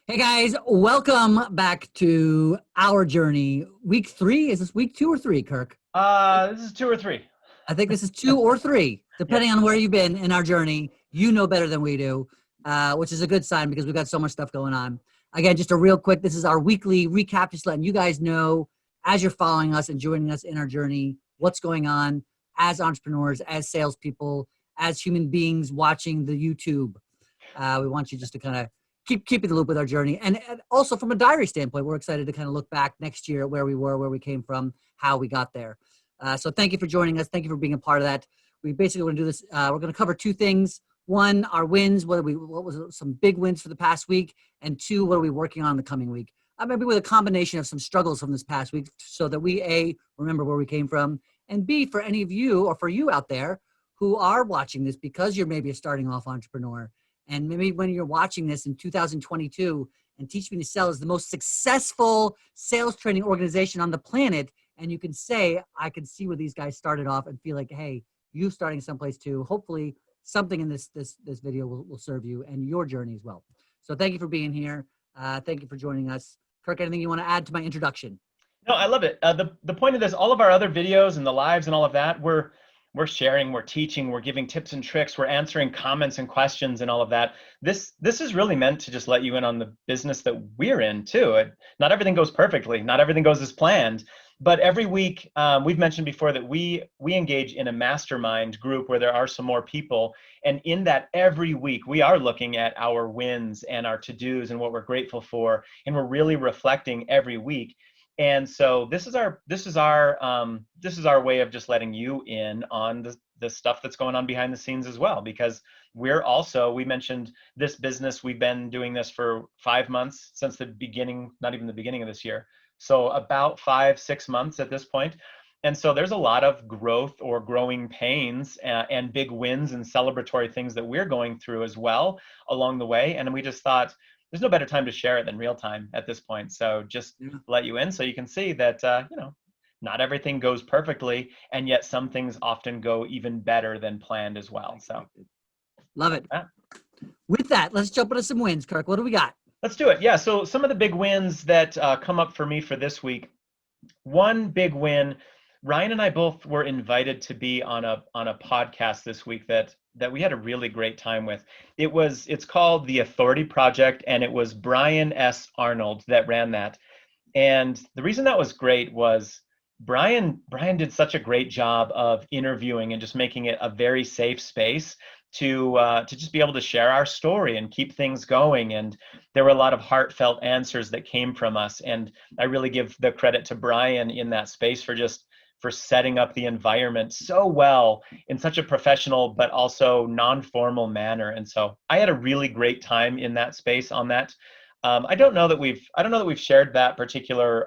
Hey guys, welcome back to our journey. Week 3, is this week 2 or 3, Kirk? This is two or three. I think this is 2 or 3, Yep. depending on where you've been in our journey. You know better than we do, which is a good sign because we've got so much stuff going on. Again, just a real quick, this is our weekly recap, just letting you guys know as you're following us and joining us in our journey, what's going on as entrepreneurs, as salespeople, as human beings watching the YouTube. We want you just to kind of keep in the loop with our journey. And also from a diary standpoint, we're excited to kind of look back next year at where we were, where we came from, how we got there. So thank you for joining us. Thank you for being a part of that. We basically want to do this. We're going to cover two things. One, our wins. What was some big wins for the past week? And two, what are we working on in the coming week? Maybe with a combination of some struggles from this past week so that we, A, remember where we came from, and B, for any of you or for you out there who are watching this because you're maybe a starting off entrepreneur, and maybe when you're watching this in 2022 and Teach Me to Sell is the most successful sales training organization on the planet, and you can say, I can see where these guys started off and feel like, hey, you starting someplace too. Hopefully something in this video will serve you and your journey as well. So thank you for being here. Thank you for joining us. Kirk, anything you want to add to my introduction? No, I love it. The point of this, all of our other videos and the lives and all of that, we're sharing, we're teaching, we're giving tips and tricks, we're answering comments and questions and all of that. This is really meant to just let you in on the business that we're in too. Not everything goes perfectly, not everything goes as planned, but every week we've mentioned before that we engage in a mastermind group where there are some more people, and in that every week we are looking at our wins and our to-dos and what we're grateful for, and we're really reflecting every week. And so this is our way of just letting you in on the stuff that's going on behind the scenes as well, because we mentioned this business, we've been doing this for 5 months since the beginning, not even the beginning of this year. So about 5-6 months at this point. And so there's a lot of growth or growing pains and big wins and celebratory things that we're going through as well along the way. And we just thought, there's no better time to share it than real time at this point. So just let you in so you can see that, not everything goes perfectly, and yet some things often go even better than planned as well. So love it. With that, let's jump into some wins. Kirk, what do we got? Let's do it. Yeah. So some of the big wins that come up for me for this week. One big win, Ryan and I both were invited to be on a podcast this week that we had a really great time with. It's called The Authority Project, and it was Brian S. Arnold that ran that. And the reason that was great was Brian did such a great job of interviewing and just making it a very safe space to just be able to share our story and keep things going. And there were a lot of heartfelt answers that came from us. And I really give the credit to Brian in that space for setting up the environment so well in such a professional but also non-formal manner. And so I had a really great time in that space on that. I don't know that we've shared that particular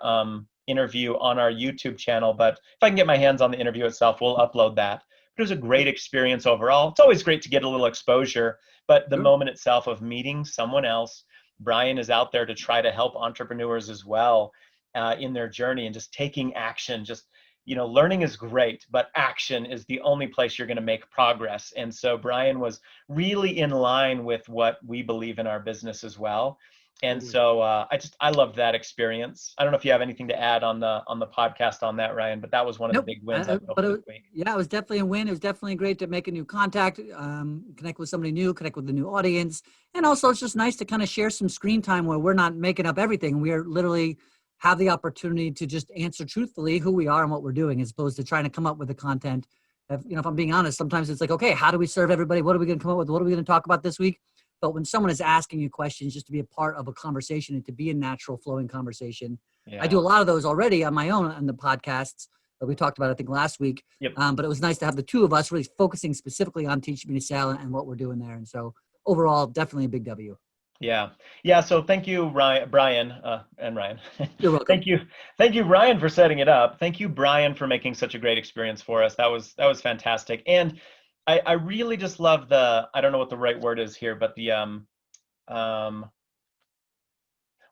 interview on our YouTube channel, but if I can get my hands on the interview itself, we'll upload that. But it was a great experience overall. It's always great to get a little exposure, but the moment itself of meeting someone else, Brian is out there to try to help entrepreneurs as well in their journey and just taking action. Just, learning is great, but action is the only place you're going to make progress. And so Brian was really in line with what we believe in our business as well. And so I loved that experience. I don't know if you have anything to add on the podcast on that, Ryan, but that was one of the big wins. Yeah, it was definitely a win. It was definitely great to make a new contact, connect with somebody new, connect with a new audience. And also it's just nice to kind of share some screen time where we're not making up everything. We are literally have the opportunity to just answer truthfully who we are and what we're doing, as opposed to trying to come up with the content. If I'm being honest, sometimes it's like, okay, how do we serve everybody? What are we going to come up with? What are we going to talk about this week? But when someone is asking you questions, just to be a part of a conversation and to be a natural flowing conversation. Yeah. I do a lot of those already on my own on the podcasts that we talked about, I think, last week. Yep. But it was nice to have the two of us really focusing specifically on Teach Me to Sell and what we're doing there. And so overall, definitely a big W. Yeah. Yeah. So thank you, Brian, and Ryan. You're welcome. Thank you, Ryan, for setting it up. Thank you, Brian, for making such a great experience for us. That was fantastic. And I really just love I don't know what the right word is here, but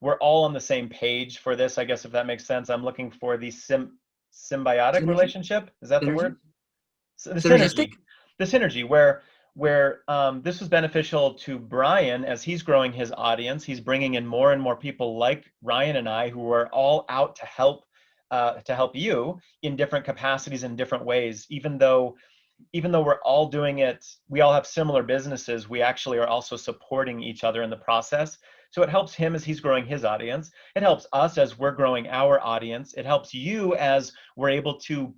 we're all on the same page for this, I guess, if that makes sense. I'm looking for the symbiotic relationship. Is that the word? The synergy. The synergy where where this was beneficial to Brian as he's growing his audience. He's bringing in more and more people like Ryan and I, who are all out to help you in different capacities in different ways. Even though we're all doing it, we all have similar businesses, we actually are also supporting each other in the process. So it helps him as he's growing his audience. It helps us as we're growing our audience. It helps you as we're able to,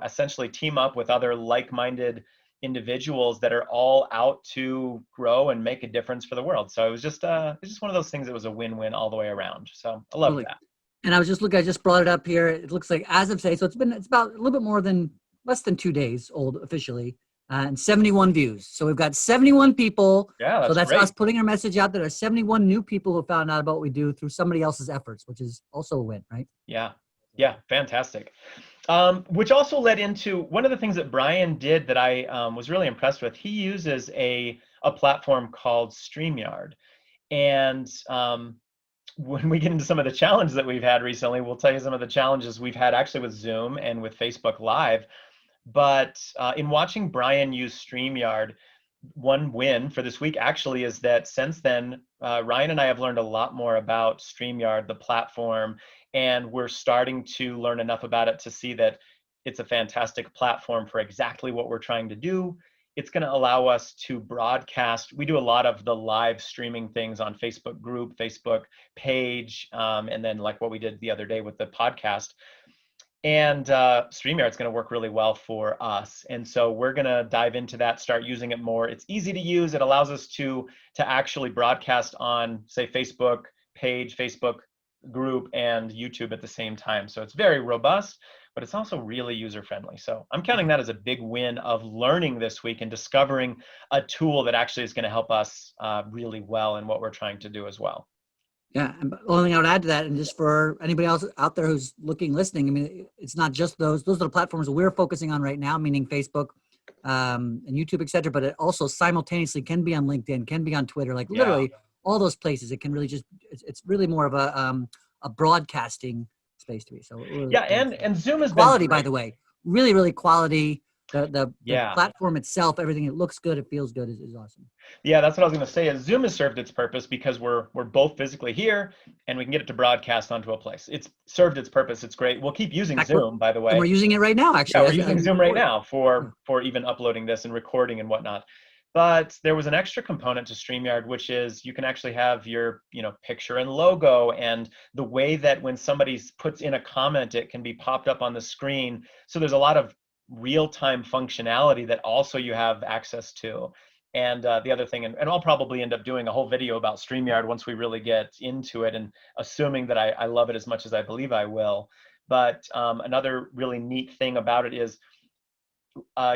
essentially team up with other like-minded individuals that are all out to grow and make a difference for the world. So it was just one of those things that was a win-win all the way around. So I love that. And I was just looking, I just brought it up here. It looks like as of today, so it's about a little bit less than 2 days old officially, and 71 views. So we've got 71 people. Yeah, that's great. Us putting our message out there. There's 71 new people who found out about what we do through somebody else's efforts, which is also a win, right? Yeah, fantastic. Which also led into one of the things that Brian did that I was really impressed with. He uses a platform called StreamYard. And when we get into some of the challenges that we've had recently, we'll tell you some of the challenges we've had actually with Zoom and with Facebook Live. But in watching Brian use StreamYard, one win for this week actually is that since then, Ryan and I have learned a lot more about StreamYard, the platform, and we're starting to learn enough about it to see that it's a fantastic platform for exactly what we're trying to do. It's going to allow us to broadcast. We do a lot of the live streaming things on Facebook group, Facebook page, and then like what we did the other day with the podcast. And StreamYard's going to work really well for us. And so we're going to dive into that, start using it more. It's easy to use. It allows us to actually broadcast on, say, Facebook page, Facebook group, and YouTube at the same time. So it's very robust, but it's also really user-friendly. So I'm counting that as a big win of learning this week and discovering a tool that actually is going to help us really well in what we're trying to do as well. Yeah, and the only thing I would add to that, and just for anybody else out there who's listening, I mean, it's not just those are the platforms that we're focusing on right now, meaning Facebook and YouTube, et cetera, but it also simultaneously can be on LinkedIn, can be on Twitter, like literally all those places. It can really it's really more of a broadcasting space to be. So really, and Zoom has quality, been great. by the way, really, really quality. The Yeah. platform itself, everything, it looks good, it feels good, is awesome. Yeah, that's what I was going to say. Is Zoom has served its purpose because we're both physically here and we can get it to broadcast onto a place. It's served its purpose. It's great. We'll keep using Zoom, by the way. And we're using it right now, actually. Yeah, we're using Zoom right now for even uploading this and recording and whatnot. But there was an extra component to StreamYard, which is you can actually have your picture and logo, and the way that when somebody puts in a comment, it can be popped up on the screen. So there's a lot of real-time functionality that also you have access to. And the other thing, and I'll probably end up doing a whole video about StreamYard once we really get into it, and assuming that I love it as much as I believe I will. But another really neat thing about it is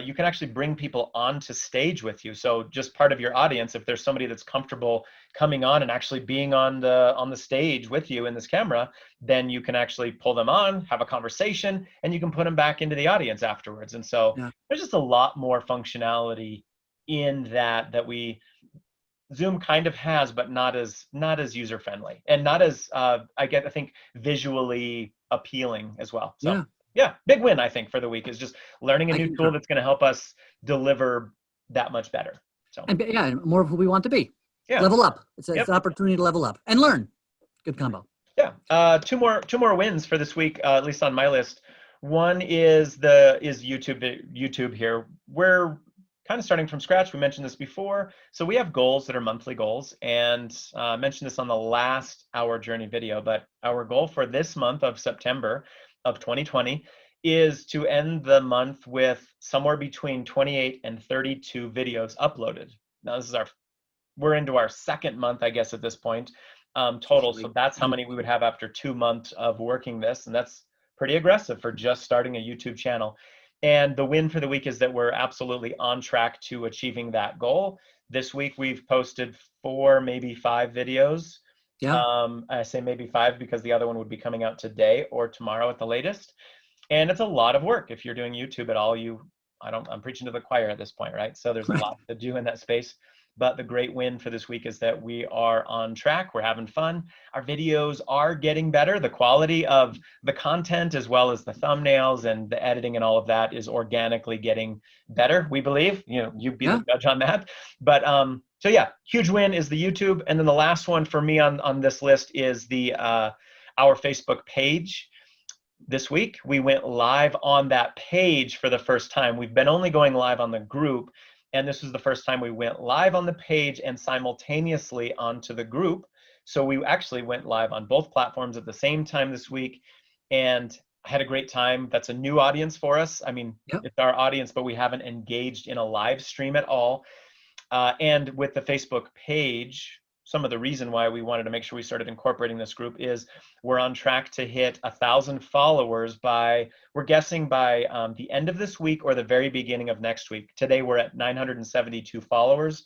you can actually bring people onto stage with you. So just part of your audience, if there's somebody that's comfortable coming on and actually being on the stage with you in this camera, then you can actually pull them on, have a conversation, and you can put them back into the audience afterwards. And so there's just a lot more functionality in that Zoom kind of has, but not as user friendly and not as I think visually appealing as well. So yeah, big win, I think, for the week is just learning a new tool that's going to help us deliver that much better. So and more of who we want to be. Yeah. Level up. It's an opportunity to level up and learn. Good combo. Yeah. Two more wins for this week, at least on my list. One is YouTube here. We're kind of starting from scratch. We mentioned this before. So we have goals that are monthly goals, and I mentioned this on the last Our Journey video, but our goal for this month of September of 2020 is to end the month with somewhere between 28 and 32 videos uploaded. Now we're into our second month, I guess, at this point, total. So that's how many we would have after 2 months of working this. And that's pretty aggressive for just starting a YouTube channel. And the win for the week is that we're absolutely on track to achieving that goal. This week, we've posted 4, maybe 5 videos. I say maybe 5 because the other one would be coming out today or tomorrow at the latest. And it's a lot of work. If you're doing YouTube at all, I'm preaching to the choir at this point, right? So there's a lot to do in that space. But the great win for this week is that we are on track. We're having fun. Our videos are getting better. The quality of the content, as well as the thumbnails and the editing and all of that, is organically getting better, we believe. You be the judge on that. But so yeah, huge win is the YouTube. And then the last one for me on this list is the our Facebook page. This week, we went live on that page for the first time. We've been only going live on the group, and this was the first time we went live on the page and simultaneously onto the group. So we actually went live on both platforms at the same time this week, and I had a great time. That's a new audience for us. I mean, it's our audience, but we haven't engaged in a live stream at all. And with the Facebook page, some of the reason why we wanted to make sure we started incorporating this group is we're on track to hit 1,000 followers we're guessing by the end of this week or the very beginning of next week. Today we're at 972 followers.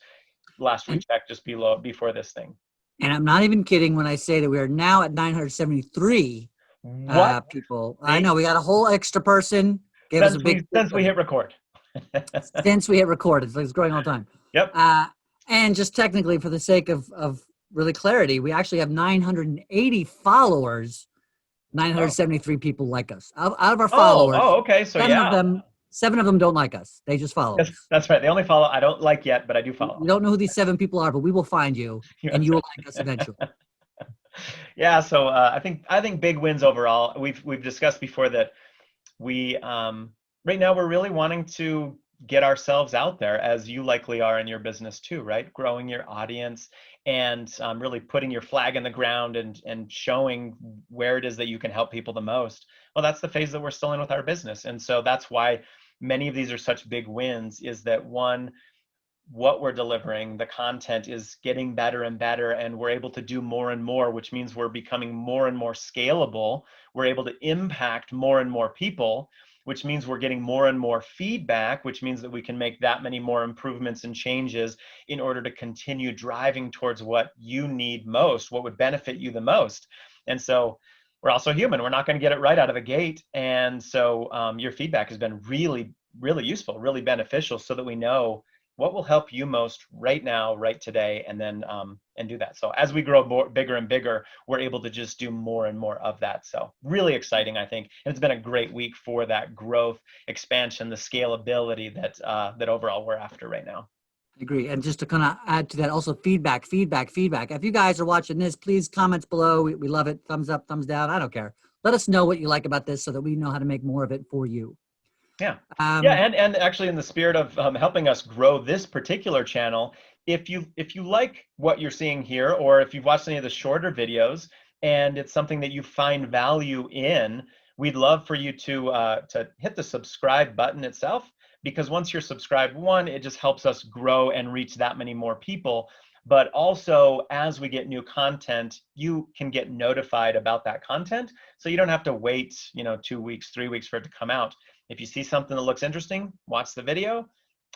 Last we checked, just before this thing. And I'm not even kidding when I say that we are now at 973 people. I know we got a whole extra person. Since we hit record. Since we hit record, it's growing all the time. Yep. And just technically, for the sake of really clarity, we actually have 980 followers. 973 people like us. Out of our followers. Oh, okay. So seven of them don't like us. They just follow us. That's right. They only follow. I don't like yet, but I do follow. We don't know who these 7 people are, but we will find you, and you will like us eventually. Yeah. So I think big wins overall. We've discussed before that we right now we're really wanting to get ourselves out there, as you likely are in your business too, right? Growing your audience and really putting your flag in the ground and showing where it is that you can help people the most. Well, that's the phase that we're still in with our business. And so that's why many of these are such big wins, is that one, what we're delivering, the content is getting better and better, and we're able to do more and more, which means we're becoming more and more scalable. We're able to impact more and more people, which means we're getting more and more feedback, which means that we can make that many more improvements and changes in order to continue driving towards what you need most, what would benefit you the most. And so we're also human. We're not going to get it right out of the gate. And so your feedback has been really, really useful, really beneficial, so that we know what will help you most right now, right today, and then and do that. So as we grow bigger and bigger, we're able to just do more and more of that. So really exciting, I think. And it's been a great week for that growth, expansion, the scalability that overall we're after right now. I agree. And just to kind of add to that, also feedback. If you guys are watching this, please comments below. We love it. Thumbs up, thumbs down. I don't care. Let us know what you like about this so that we know how to make more of it for you. Yeah. And actually, in the spirit of helping us grow this particular channel, if you like what you're seeing here, or if you've watched any of the shorter videos and it's something that you find value in, we'd love for you to hit the subscribe button itself, because once you're subscribed, one, it just helps us grow and reach that many more people. But also, as we get new content, you can get notified about that content, so you don't have to wait 2 weeks, 3 weeks for it to come out. If you see something that looks interesting, watch the video,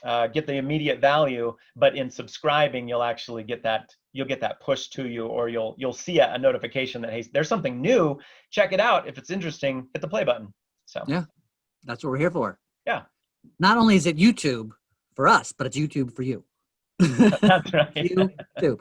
get the immediate value. But in subscribing, you'll actually get that. You'll get that push to you, or you'll see a notification that, hey, there's something new. Check it out. If it's interesting, hit the play button. So yeah, that's what we're here for. Yeah. Not only is it YouTube for us, but it's YouTube for you. That's right. YouTube.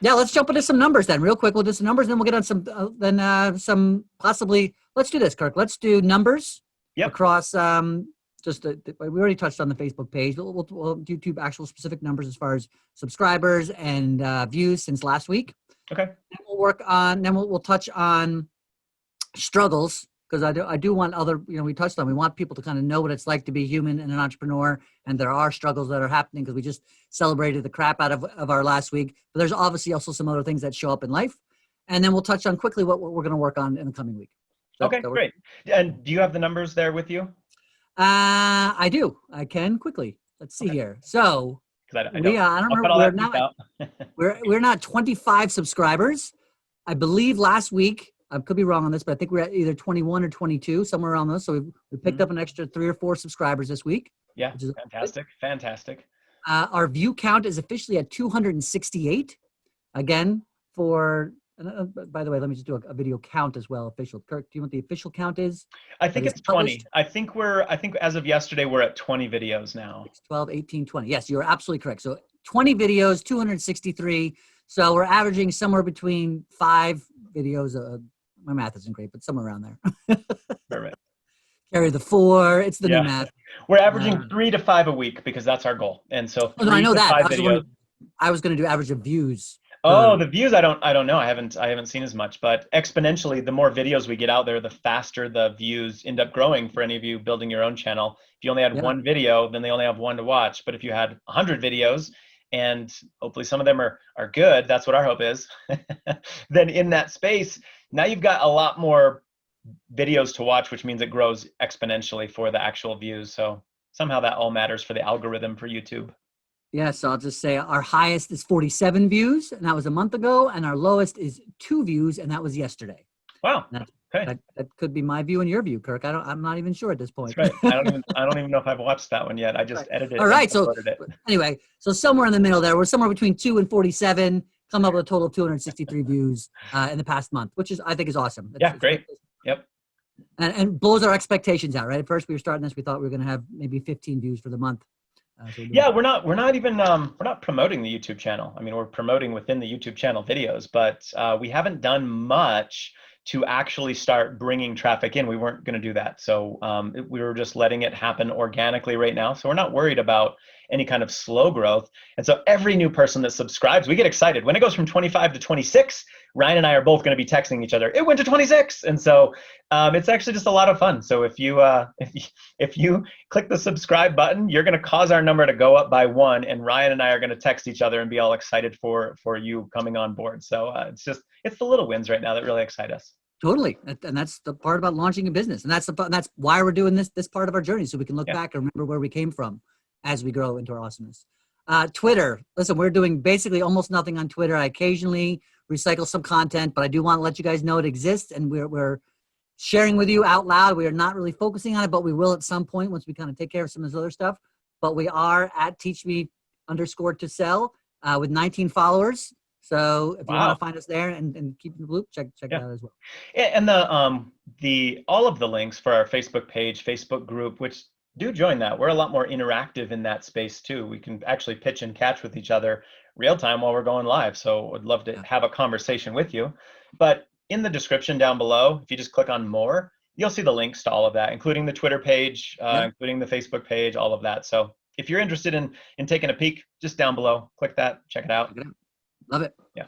Yeah, let's jump into some numbers then, real quick. We'll do some numbers, and then we'll get on some possibly. Let's do this, Kirk. Let's do numbers across. We already touched on the Facebook page. We'll do two actual specific numbers as far as subscribers and views since last week. Okay. And we'll work on. Then we'll touch on struggles, because I do want other. We touched on. We want people to kind of know what it's like to be human and an entrepreneur, and there are struggles that are happening, because we just celebrated the crap out of our last week. But there's obviously also some other things that show up in life, and then we'll touch on quickly what we're going to work on in the coming week. Okay, great. And do you have the numbers there with you? I do. I can quickly. Let's see here. So we're not 25 subscribers. I believe last week, I could be wrong on this, but I think we're at either 21 or 22, somewhere around those. So we picked up an extra 3 or 4 subscribers this week. Yeah, fantastic. Our view count is officially at 268. Again, for And by the way, let me just do a video count as well. Official. Kirk, do you know what the official count is? I That think is it's 20. published? I think as of yesterday, we're at 20 videos now. 6, 12, 18, 20. Yes, you're absolutely correct. So 20 videos, 263. So we're averaging somewhere between 5 videos. My math isn't great, but somewhere around there. Perfect. Carry the 4. It's the new Yeah. math. We're averaging 3 to 5 a week because that's our goal. And so Oh, no, I 3 know to that. 5 videos. I was going to do average of views Oh, per. the views, I don't know. I haven't seen as much, but exponentially, the more videos we get out there, the faster the views end up growing for any of you building your own channel. If you only had Yeah. one video, then they only have one to watch. But if you had 100 videos, and hopefully some of them are good, that's what our hope is, then in that space, now you've got a lot more videos to watch, which means it grows exponentially for the actual views. So somehow that all matters for the algorithm for YouTube. Yeah, so I'll just say our highest is 47 views, and that was a month ago, and our lowest is 2 views, and that was yesterday. Wow. Okay. That could be my view and your view, Kirk. I'm not even sure at this point. That's right. I don't even know if I've watched that one yet. I just edited it. All right. So it. anyway, so somewhere in the middle there, we're somewhere between 2 and 47. Come up with a total of 263 views in the past month, which I think is awesome. Yeah, great. Yep. And blows our expectations out. Right. At first, we were starting this. We thought we were going to have maybe 15 views for the month. Yeah, we're not promoting the YouTube channel. I mean, we're promoting within the YouTube channel videos, but we haven't done much to actually start bringing traffic in. We weren't going to do that. So we were just letting it happen organically right now. So we're not worried about any kind of slow growth. And so every new person that subscribes, we get excited. When it goes from 25 to 26, Ryan and I are both going to be texting each other, it went to 26. And so it's actually just a lot of fun. So if you click the subscribe button, you're going to cause our number to go up by 1, and Ryan and I are going to text each other and be all excited for you coming on board. So it's the little wins right now that really excite us. Totally. And that's the part about launching a business. And that's why we're doing this part of our journey. So we can look back and remember where we came from as we grow into our awesomeness. Twitter. Listen, we're doing basically almost nothing on Twitter. I occasionally recycle some content, but I do want to let you guys know it exists, and we're sharing with you out loud. We are not really focusing on it, but we will at some point once we kind of take care of some of this other stuff. But we are at teachme_to_sell with 19 followers. So if you want to find us there and keep in the loop, check it out as well. And the all of the links for our Facebook page, Facebook group, which do join that. We're a lot more interactive in that space too. We can actually pitch and catch with each other real time while we're going live. So I'd love to have a conversation with you. But in the description down below, if you just click on more, you'll see the links to all of that, including the Twitter page, including the Facebook page, all of that. So if you're interested in taking a peek, just down below, click that, check it out. Love it. Yeah.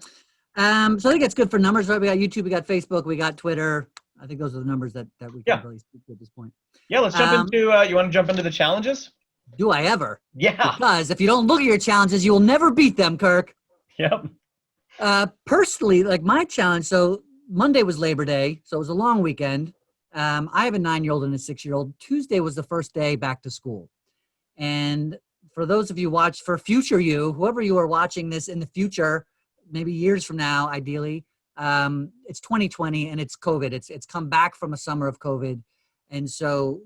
So I think it's good for numbers, right? We got YouTube, we got Facebook, we got Twitter. I think those are the numbers that we can really speak to at this point. Yeah, let's jump into, you want to jump into the challenges? Do I ever? Yeah. Because if you don't look at your challenges, you will never beat them, Kirk. Yep. Personally, like my challenge, so Monday was Labor Day, so it was a long weekend. I have a 9-year-old and a 6-year-old. Tuesday was the first day back to school. And for those of you for future you, whoever you are watching this in the future, maybe years from now, ideally, it's 2020 and it's COVID. It's come back from a summer of COVID. And so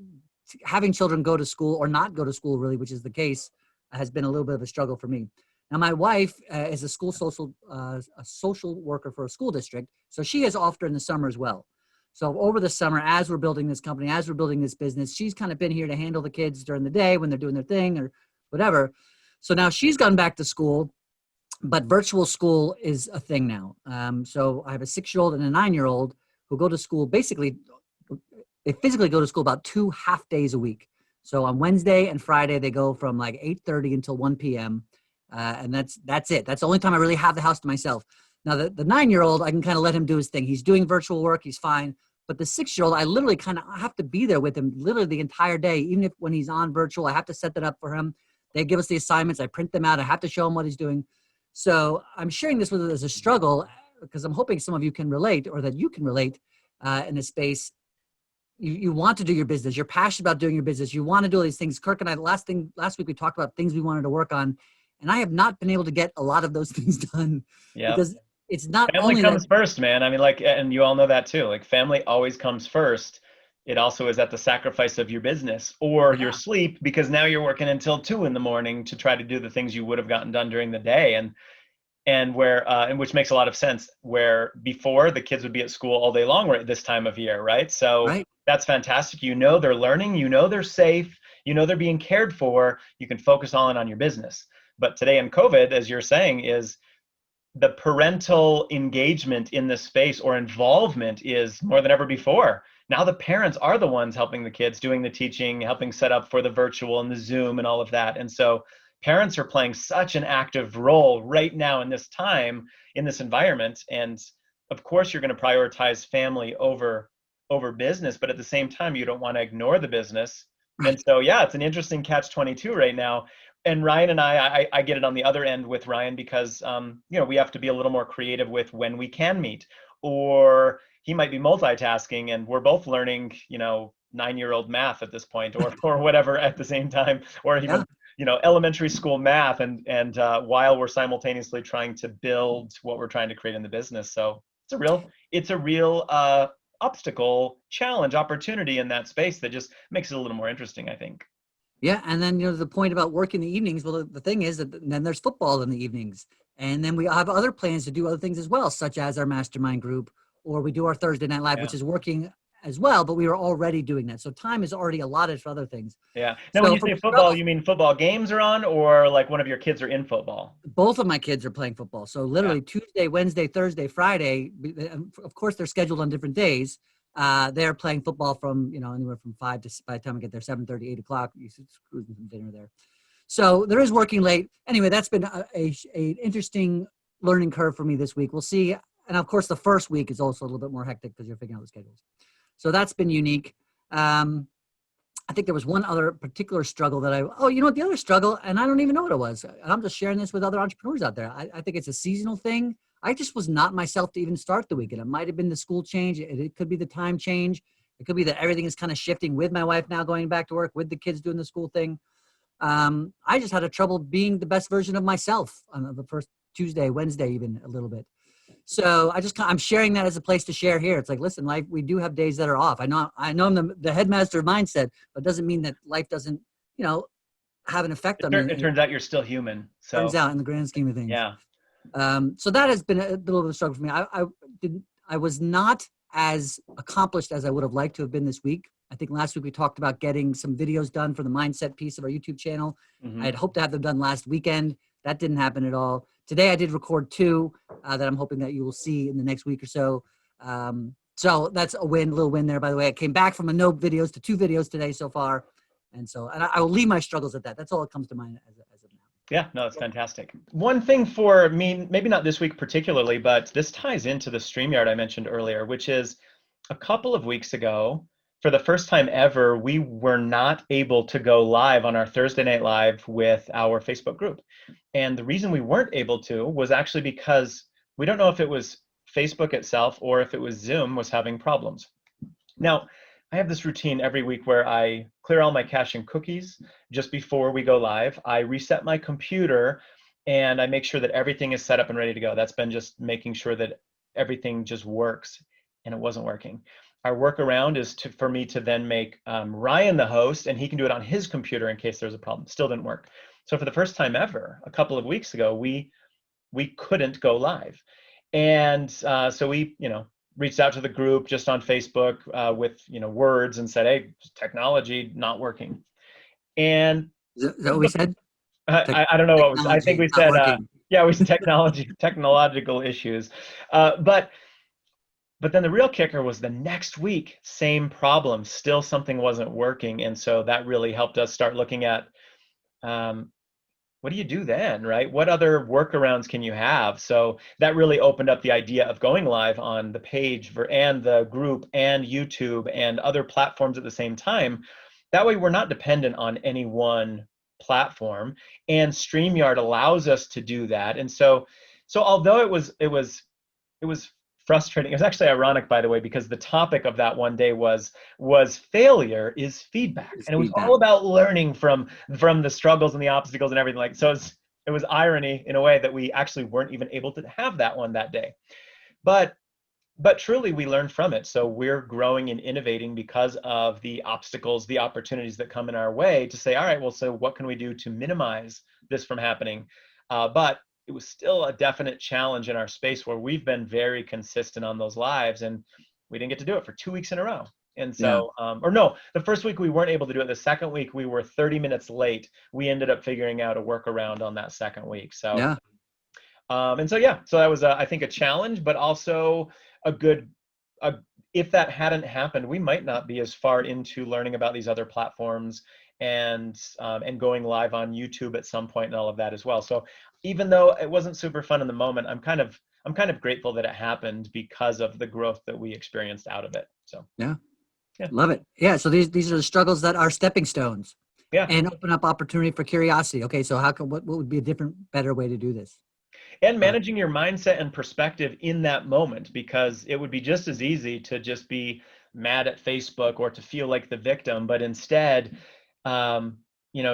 having children go to school or not go to school really, which is the case, has been a little bit of a struggle for me. Now, my wife is a social worker for a school district. So she is off during the summer as well. So over the summer, as we're building this company, as we're building this business, she's kind of been here to handle the kids during the day when they're doing their thing or whatever. So now she's gone back to school, but virtual school is a thing now. So I have a 6-year-old and a 9-year-old who go to school. Basically, they physically go to school about 2 half days a week. So on Wednesday and Friday, they go from like 8:30 until 1 p.m. And that's it. That's the only time I really have the house to myself. Now, the 9-year-old, I can kind of let him do his thing. He's doing virtual work. He's fine. But the 6-year-old, I literally have to be there with him literally the entire day. Even if when he's on virtual, I have to set that up for him. They give us the assignments. I print them out. I have to show him what he's doing. So I'm sharing this with it as a struggle because I'm hoping some of you can relate or that you can relate in this space. You want to do your business. You're passionate about doing your business. You want to do all these things. Kirk and I, last week, we talked about things we wanted to work on. And I have not been able to get a lot of those things done. Yeah. Because it's not family only comes first, man. I mean, and you all know that too. Like family always comes first. It also is at the sacrifice of your business or your sleep, because now you're working until 2 a.m. to try to do the things you would have gotten done during the day. And and which makes a lot of sense, where before the kids would be at school all day long right this time of year, right? So Right. that's fantastic. They're learning, they're safe, they're being cared for. You can focus on your business. But today in COVID, as you're saying, is the parental engagement in this space or involvement is more than ever before. Now the parents are the ones helping the kids, doing the teaching, helping set up for the virtual and the Zoom and all of that. And so parents are playing such an active role right now in this time, in this environment. And of course, you're going to prioritize family over business, but at the same time, you don't want to ignore the business. And Right. so, yeah, it's an interesting catch-22 right now. And Ryan and I get it on the other end with Ryan because, we have to be a little more creative with when we can meet, or he might be multitasking and we're both learning, 9-year-old math at this point, or whatever at the same time, or Yeah. even, elementary school math, and while we're simultaneously trying to build what we're trying to create in the business. So it's a real obstacle, challenge, opportunity in that space that just makes it a little more interesting, I think. Yeah, and then the point about working the evenings. Well, the thing is that then there's football in the evenings, and then we have other plans to do other things as well, such as our mastermind group, or we do our Thursday night live, Yeah. which is working as well. But we are already doing that, so time is already allotted for other things. Yeah. Now, when So you from say a football, struggle, you mean football games are on, or like one of your kids are in football? both of my kids are playing football. So Yeah. literally Tuesday, Wednesday, Thursday, Friday. Of course, they're scheduled on different days. They're playing football from anywhere from 5 to, by the time I get there, 7:30, 8 o'clock. You should screw some dinner there. So there is working late. Anyway, that's been a interesting learning curve for me this week. We'll see. And of course, the first week is also a little bit more hectic because you're figuring out the schedules. So that's been unique. I think there was one other particular struggle that the other struggle, and I don't even know what it was. And I'm just sharing this with other entrepreneurs out there. I think it's a seasonal thing. I just was not myself to even start the weekend. It might have been the school change. It could be the time change. It could be that everything is kind of shifting with my wife now going back to work, with the kids doing the school thing. I just had a trouble being the best version of myself on the first Tuesday, Wednesday, even a little bit. So I'm sharing that as a place to share here. It's like, listen, life, we do have days that are off. I know I'm the headmaster of mindset, but it doesn't mean that life doesn't, have an effect on me. It turns out you're still human. Turns So, out in the grand scheme of things. yeah. So that has been a little bit of a struggle for me. I was not as accomplished as I would have liked to have been this week. I think last week we talked about getting some videos done for the mindset piece of our YouTube channel. I had hoped to have them done last weekend. That didn't happen at all. Today I did record 2 that I'm hoping that you will see in the next week or so. So that's a little win there, by the way. I came back from no videos to 2 videos today so far. And I will leave my struggles at that. That's all that comes to mind as of now. Yeah, no, it's fantastic. One thing for me, maybe not this week particularly, but this ties into the StreamYard I mentioned earlier, which is a couple of weeks ago, for the first time ever, we were not able to go live on our Thursday Night Live with our Facebook group. And the reason we weren't able to was actually because we don't know if it was Facebook itself or if it was Zoom was having problems. Now, I have this routine every week where I clear all my cache and cookies just before we go live. I reset my computer and I make sure that everything is set up and ready to go. That's been just making sure that everything just works, and it wasn't working. Our workaround is for me to then make Ryan the host, and he can do it on his computer in case there's a problem. Still didn't work. So for the first time ever, a couple of weeks ago, we couldn't go live. And so we, reached out to the group just on Facebook with, words and said, hey, technology not working. And Is that what we said? I don't know what was, I think we said, yeah, we said technological issues. But then the real kicker was the next week, same problem, still something wasn't working. And so that really helped us start looking at, what do you do then, right? What other workarounds can you have? So that really opened up the idea of going live on the page and the group and YouTube and other platforms at the same time. That way we're not dependent on any one platform, and StreamYard allows us to do that. And so although it was frustrating. It was actually ironic, by the way, because the topic of that one day was failure is feedback, and it was all about learning from the struggles and the obstacles and everything. So it was irony in a way that we actually weren't even able to have that one that day, but truly we learned from it. So we're growing and innovating because of the obstacles, the opportunities that come in our way to say, all right, well, so what can we do to minimize this from happening? But it was still a definite challenge in our space where we've been very consistent on those lives, and we didn't get to do it for 2 weeks in a row. And so, or no, the first week we weren't able to do it. The second week we were 30 minutes late. We ended up figuring out a workaround on that second week. So, and so, yeah, so that was, I think, a challenge, but also a good, if that hadn't happened, we might not be as far into learning about these other platforms and going live on YouTube at some point and all of that as well. So even though it wasn't super fun in the moment, I'm kind of grateful that it happened because of the growth that we experienced out of it. So yeah. Love it. Yeah. So these are the struggles that are stepping stones. Yeah. And open up opportunity for curiosity. Okay. So what would be a different, better way to do this? And managing your mindset and perspective in that moment, because it would be just as easy to just be mad at Facebook or to feel like the victim, but instead,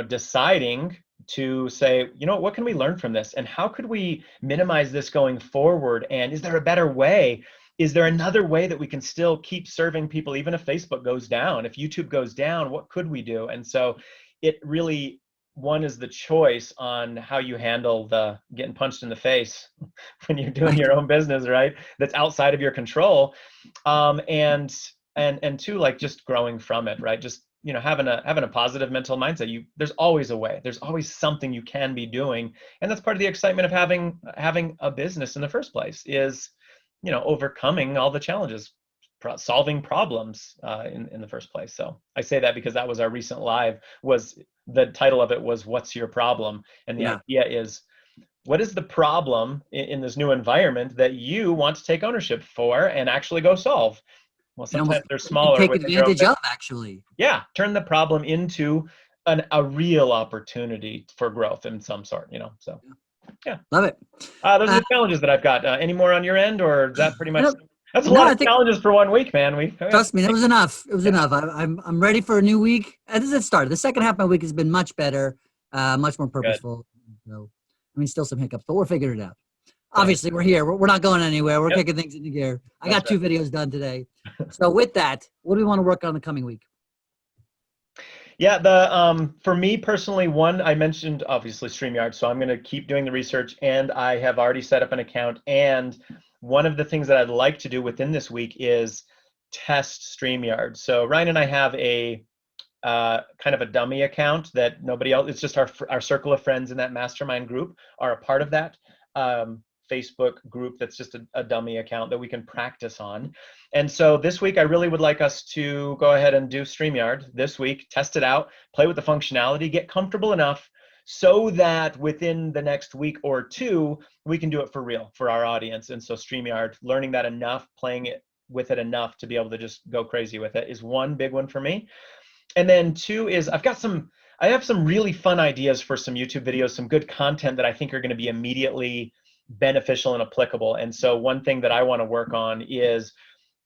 deciding to say, what can we learn from this? And how could we minimize this going forward? And is there a better way? Is there another way that we can still keep serving people, even if Facebook goes down, if YouTube goes down, what could we do? And so it really, one is the choice on how you handle the getting punched in the face when you're doing your own business, right? That's outside of your control. And two, like just growing from it, right? Just, having a positive mental mindset. There's always a way. There's always something you can be doing. And that's part of the excitement of having a business in the first place is, overcoming all the challenges, solving problems in the first place. So I say that because that was our recent live, was the title of it was "What's Your Problem?" And the idea is, what is the problem in this new environment that you want to take ownership for and actually go solve? Well, sometimes they're smaller. Take advantage of, actually. Yeah, turn the problem into a real opportunity for growth in some sort, So yeah. Love it. Those are the challenges that I've got. Any more on your end, or is that pretty much? That's a lot of challenges for 1 week, man. Trust me, that was enough. It was enough. I'm ready for a new week. This is a start. The second half of my week has been much better, much more purposeful. So, still some hiccups, but we're figuring it out. Obviously, we're here. We're not going anywhere. We're kicking things into gear. I got 2 videos done today. So with that, what do we want to work on the coming week? Yeah, for me personally, one, I mentioned obviously StreamYard, so I'm going to keep doing the research, and I have already set up an account. And one of the things that I'd like to do within this week is test StreamYard. So Ryan and I have a kind of a dummy account that nobody else, it's just our circle of friends in that mastermind group are a part of that Facebook group. That's just a dummy account that we can practice on. And so this week, I really would like us to go ahead and do StreamYard this week, test it out, play with the functionality, get comfortable enough so that within the next week or 2, we can do it for real for our audience. And so StreamYard, learning that enough, playing it with it enough to be able to just go crazy with it is one big one for me. And then 2 is I have some really fun ideas for some YouTube videos, some good content that I think are going to be immediately beneficial and applicable. And so one thing that I want to work on is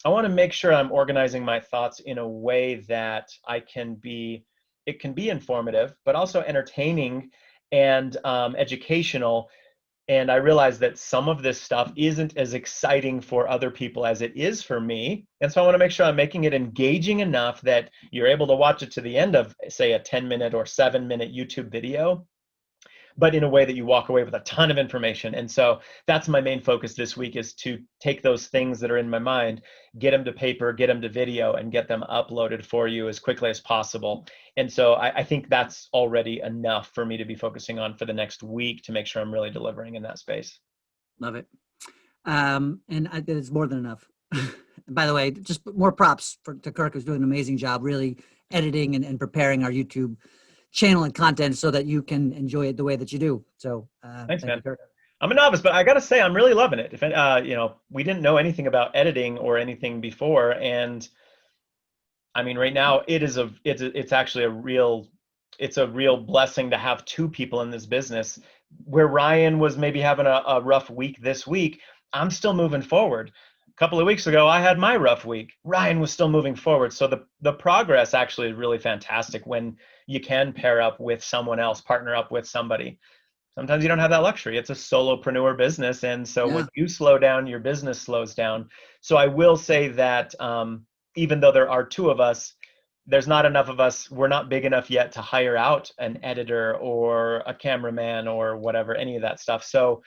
I want to make sure I'm organizing my thoughts in a way that it can be informative, but also entertaining and educational. And I realize that some of this stuff isn't as exciting for other people as it is for me. And so I want to make sure I'm making it engaging enough that you're able to watch it to the end of, say, a 10-minute or 7-minute YouTube video, but in a way that you walk away with a ton of information. And so that's my main focus this week, is to take those things that are in my mind, get them to paper, get them to video, and get them uploaded for you as quickly as possible. And so I think that's already enough for me to be focusing on for the next week to make sure I'm really delivering in that space. Love it. And it's more than enough. By the way, just more props to Kirk, who's doing an amazing job really editing and preparing our YouTube channel and content so that you can enjoy it the way that you do. So thanks, man. I'm a novice, but I got to say, I'm really loving it. If we didn't know anything about editing or anything before, and right now it's actually a real blessing to have 2 people in this business. Where Ryan was maybe having a rough week this week, I'm still moving forward. A couple of weeks ago, I had my rough week. Ryan was still moving forward. So the progress actually is really fantastic when you can pair up with someone else, partner up with somebody. Sometimes you don't have that luxury. It's a solopreneur business. And so when you slow down, your business slows down. So I will say that even though there are 2 of us, there's not enough of us. We're not big enough yet to hire out an editor or a cameraman or whatever, any of that stuff. So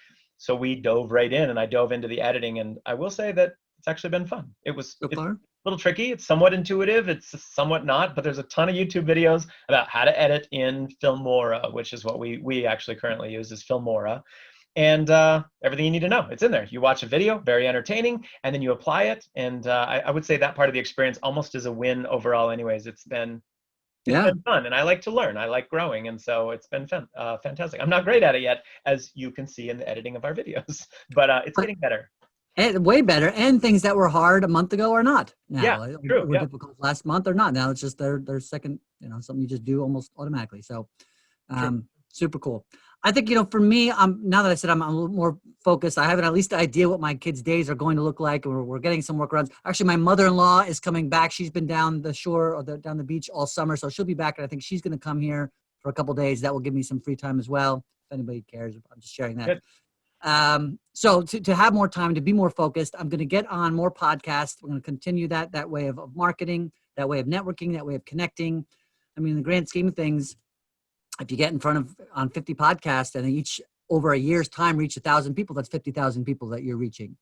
we dove right in, and I dove into the editing, and I will say that it's actually been fun. It's a little tricky. It's somewhat intuitive. It's somewhat not, but there's a ton of YouTube videos about how to edit in Filmora, which is what we actually currently use, is Filmora. And everything you need to know, it's in there. You watch a video, very entertaining, and then you apply it. And I would say that part of the experience almost is a win overall anyways. It's been fun, and I like to learn. I like growing, and so it's been fantastic. I'm not great at it yet, as you can see in the editing of our videos, but it's getting better. And way better. And things that were hard a month ago are not now. Yeah, true. Were difficult last month or not. Now it's just their second, something you just do almost automatically. So super cool. I think, for me, now that I said I'm a little more focused, I have at least an idea what my kids' days are going to look like. We're getting some workarounds. Actually, my mother-in-law is coming back. She's been down the shore or down the beach all summer. So she'll be back. And I think she's going to come here for a couple of days. That will give me some free time as well. If anybody cares, I'm just sharing that. Good. So to have more time, to be more focused, I'm going to get on more podcasts. We're going to continue that way of marketing, that way of networking, that way of connecting. I mean, in the grand scheme of things, if you get in front of on 50 podcasts and each over a year's time reach 1,000 people, that's 50,000 people that you're reaching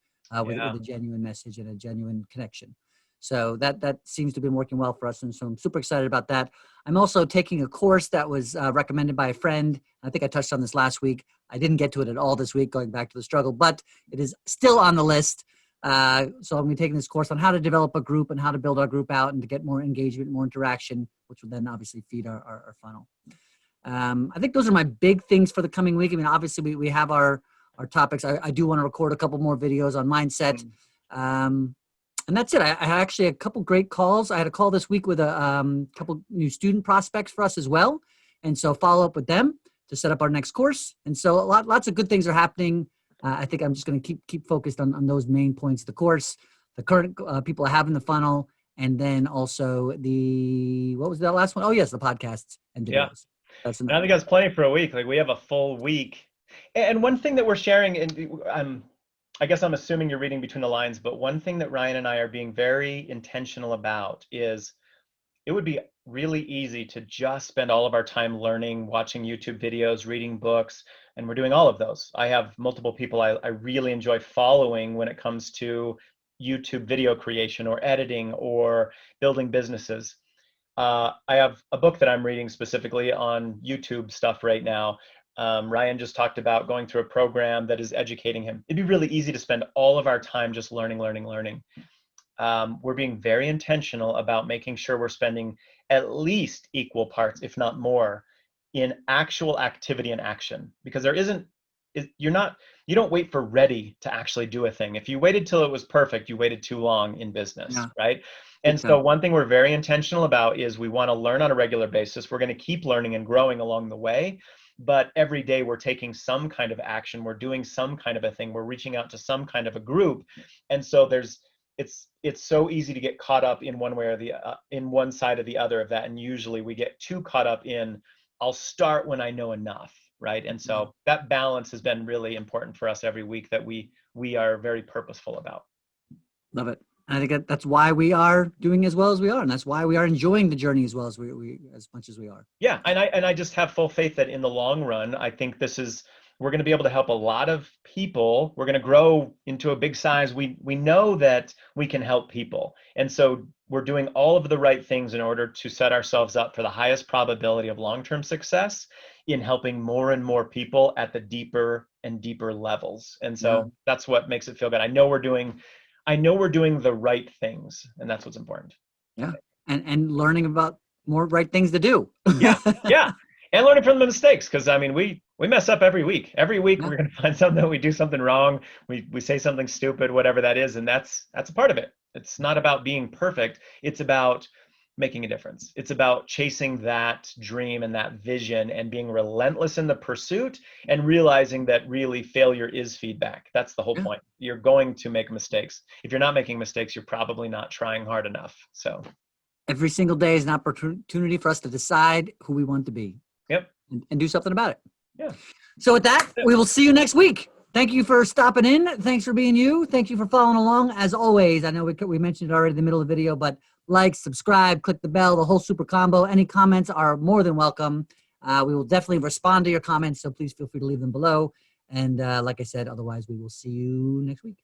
with a genuine message and a genuine connection. So that seems to have been working well for us. And so I'm super excited about that. I'm also taking a course that was recommended by a friend. I think I touched on this last week. I didn't get to it at all this week, going back to the struggle, but it is still on the list. So I'm going to be taking this course on how to develop a group and how to build our group out and to get more engagement, more interaction, which will then obviously feed our funnel. I think those are my big things for the coming week. I mean, obviously we have our topics. I do want to record a couple more videos on mindset. And that's it. I had actually a couple great calls. I had a call this week with a couple new student prospects for us as well. And so follow up with them to set up our next course. And so lots of good things are happening. I think I'm just going to keep focused on those main points, the course, the current people I have in the funnel, and then also what was that last one? Oh, yes, the podcasts and videos. Yeah. I think that's plenty for a week. Like, we have a full week. And one thing that we're sharing, and I guess I'm assuming you're reading between the lines, but one thing that Ryan and I are being very intentional about is it would be really easy to just spend all of our time learning, watching YouTube videos, reading books, and we're doing all of those. I have multiple people I really enjoy following when it comes to YouTube video creation or editing or building businesses. I have a book that I'm reading specifically on YouTube stuff right now. Ryan just talked about going through a program that is educating him. It'd be really easy to spend all of our time just learning. We're being very intentional about making sure we're spending at least equal parts, if not more, in actual activity and action, because you don't wait for ready to actually do a thing. If you waited till it was perfect, you waited too long in business, right? And so one thing we're very intentional about is we want to learn on a regular basis. We're going to keep learning and growing along the way, but every day we're taking some kind of action. We're doing some kind of a thing. We're reaching out to some kind of a group. And so it's so easy to get caught up in one way or in one side or the other of that. And usually we get too caught up in, I'll start when I know enough, right? And so that balance has been really important for us every week, that we are very purposeful about. Love it. And I think that's why we are doing as well as we are, and that's why we are enjoying the journey as well as we as much as we are. Yeah, and I just have full faith that in the long run, I think we're going to be able to help a lot of people. We're going to grow into a big size. We know that we can help people, and so we're doing all of the right things in order to set ourselves up for the highest probability of long-term success in helping more and more people at the deeper and deeper levels. And so that's what makes it feel good. I know we're doing the right things, and that's what's important. Yeah. And learning about more right things to do. Yeah. And learning from the mistakes. Cause I mean, we mess up every week. Every week we're going to find something, we do something wrong. We say something stupid, whatever that is. And that's a part of it. It's not about being perfect. It's about making a difference. It's about chasing that dream and that vision and being relentless in the pursuit and realizing that really failure is feedback. That's the whole point. You're going to make mistakes. If you're not making mistakes, you're probably not trying hard enough. So every single day is an opportunity for us to decide who we want to be. Yep. And do something about it. Yeah. So with that, we will see you next week. Thank you for stopping in. Thanks for being you. Thank you for following along. As always, I know we mentioned it already in the middle of the video, but like, subscribe, click the bell, the whole super combo. Any comments are more than welcome. We will definitely respond to your comments, so please feel free to leave them below. And like I said, otherwise, we will see you next week.